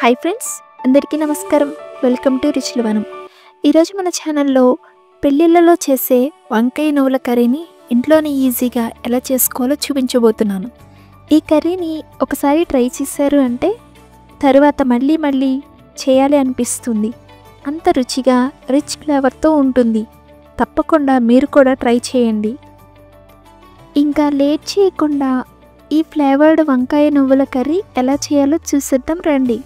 Hi friends, అందరికీ నమస్కారం. Welcome to రుచుల వనం. ఈరోజు మన ఛానల్లో పెళ్ళిళ్ళలో చేసే వంకాయ నువ్వుల కర్రీని ఇంట్లోనే ఈజీగా ఎలా చేసుకోవాలో చూపించబోతున్నాను. ఈ కర్రీని ఒకసారి ట్రై చేశారు అంటే తర్వాత మళ్ళీ చేయాలి అనిపిస్తుంది. అంత రుచిగా రిచ్ ఫ్లేవర్తో ఉంటుంది. తప్పకుండా మీరు కూడా ట్రై చేయండి. ఇంకా లేట్ చేయకుండా ఈ ఫ్లేవర్డ్ వంకాయ నువ్వుల కర్రీ ఎలా చేయాలో చూసేద్దాం రండి.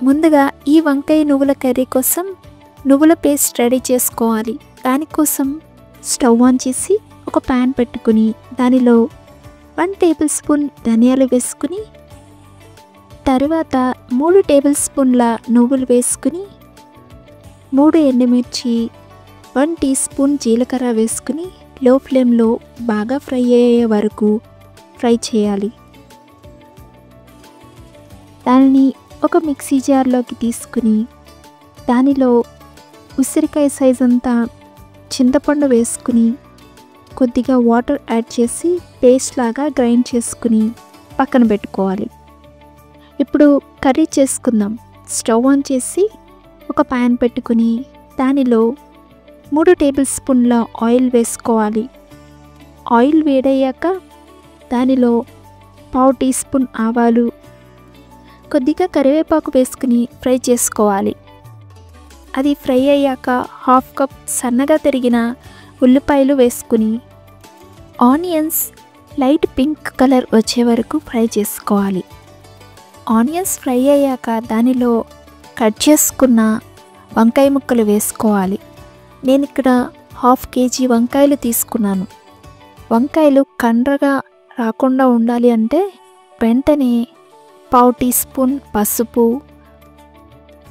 ముందుగా ఈ వంకాయ నువ్వుల కర్రీ కోసం నువ్వుల పేస్ట్ రెడీ చేసుకోవాలి. దానికోసం స్టవ్ ఆన్ చేసి ఒక ప్యాన్ పెట్టుకుని దానిలో 1 టేబుల్ స్పూన్ ధనియాలు వేసుకుని తర్వాత 3 టేబుల్ స్పూన్ల నువ్వులు వేసుకుని 3 ఎండుమిర్చి 1 టీ స్పూన్ జీలకర్ర వేసుకుని లో ఫ్లేమ్లో బాగా ఫ్రై అయ్యే వరకు ఫ్రై చేయాలి. దానిని ఒక మిక్సీ జార్లోకి తీసుకుని దానిలో ఉసిరికాయ సైజ్ అంతా చింతపండు వేసుకుని కొద్దిగా వాటర్ యాడ్ చేసి పేస్ట్ లాగా గ్రైండ్ చేసుకుని పక్కన పెట్టుకోవాలి. ఇప్పుడు కర్రీ చేసుకుందాం. స్టవ్ ఆన్ చేసి ఒక ప్యాన్ పెట్టుకుని దానిలో 3 టేబుల్ స్పూన్ల ఆయిల్ వేసుకోవాలి. ఆయిల్ వేడయ్యాక దానిలో 1/2 టీ స్పూన్ ఆవాలు, కొద్దిగా కరివేపాకు వేసుకుని ఫ్రై చేసుకోవాలి. అది ఫ్రై అయ్యాక 1/2 కప్ సన్నగా తరిగిన ఉల్లిపాయలు వేసుకుని ఆనియన్స్ లైట్ పింక్ కలర్ వచ్చే వరకు ఫ్రై చేసుకోవాలి. ఆనియన్స్ ఫ్రై అయ్యాక దానిలో కట్ చేసుకున్న వంకాయ ముక్కలు వేసుకోవాలి. నేను ఇక్కడ 1/2 కేజీ వంకాయలు తీసుకున్నాను. వంకాయలు కండ్రగా రాకుండా ఉండాలి అంటే వెంటనే 1/2 టీ స్పూన్ పసుపు,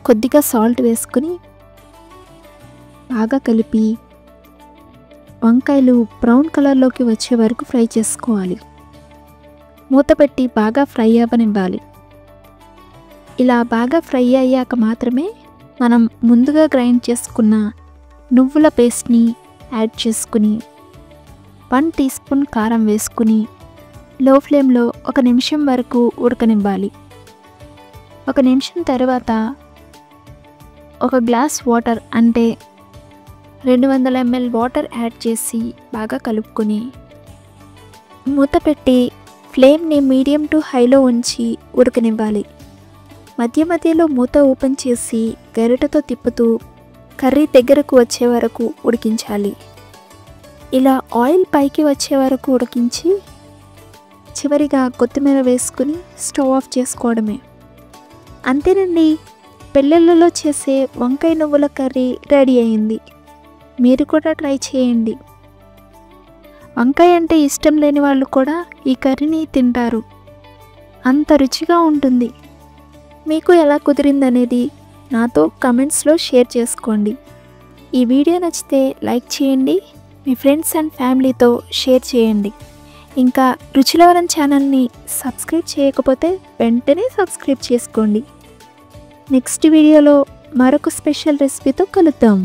కొద్దిగా సాల్ట్ వేసుకుని బాగా కలిపి వంకాయలు బ్రౌన్ కలర్లోకి వచ్చే వరకు ఫ్రై చేసుకోవాలి. మూత పెట్టి బాగా ఫ్రై అవ్వనివ్వాలి. ఇలా బాగా ఫ్రై అయ్యాక మాత్రమే మనం ముందుగా గ్రైండ్ చేసుకున్న నువ్వుల పేస్ట్ని యాడ్ చేసుకుని 1 టీ స్పూన్ కారం వేసుకుని లో ఫ్లేమ్లో 1 నిమిషం వరకు ఉడకనివ్వాలి. 1 నిమిషం తర్వాత 1 గ్లాస్ వాటర్ అంటే 200 ml వాటర్ యాడ్ చేసి బాగా కలుపుకొని మూత పెట్టి ఫ్లేమ్ని మీడియం టు హైలో ఉంచి ఉడకనివ్వాలి. మధ్యలో మూత ఓపెన్ చేసి గరిటెతో తిప్పుతూ కర్రీ దగ్గరకు వచ్చే వరకు ఉడికించాలి. ఇలా ఆయిల్ పైకి వచ్చే వరకు ఉడికించి చివరిగా కొత్తిమీర వేసుకుని స్టవ్ ఆఫ్ చేసుకోవడమే. అంతేనండి, పెళ్ళిళ్ళలో చేసే వంకాయ నువ్వుల కర్రీ రెడీ అయింది. మీరు కూడా ట్రై చేయండి. వంకాయ అంటే ఇష్టం లేని వాళ్ళు కూడా ఈ కర్రీని తింటారు. అంత రుచిగా ఉంటుంది. మీకు ఎలా కుదిరిందనేది నాతో కమెంట్స్లో షేర్ చేసుకోండి. ఈ వీడియో నచ్చితే లైక్ చేయండి, మీ ఫ్రెండ్స్ అండ్ ఫ్యామిలీతో షేర్ చేయండి. ఇంకా రుచుల వనం ఛానల్ని సబ్స్క్రైబ్ చేయకపోతే వెంటనే సబ్స్క్రైబ్ చేసుకోండి. నెక్స్ట్ వీడియోలో మరొక స్పెషల్ రెసిపీతో కలుద్దాం.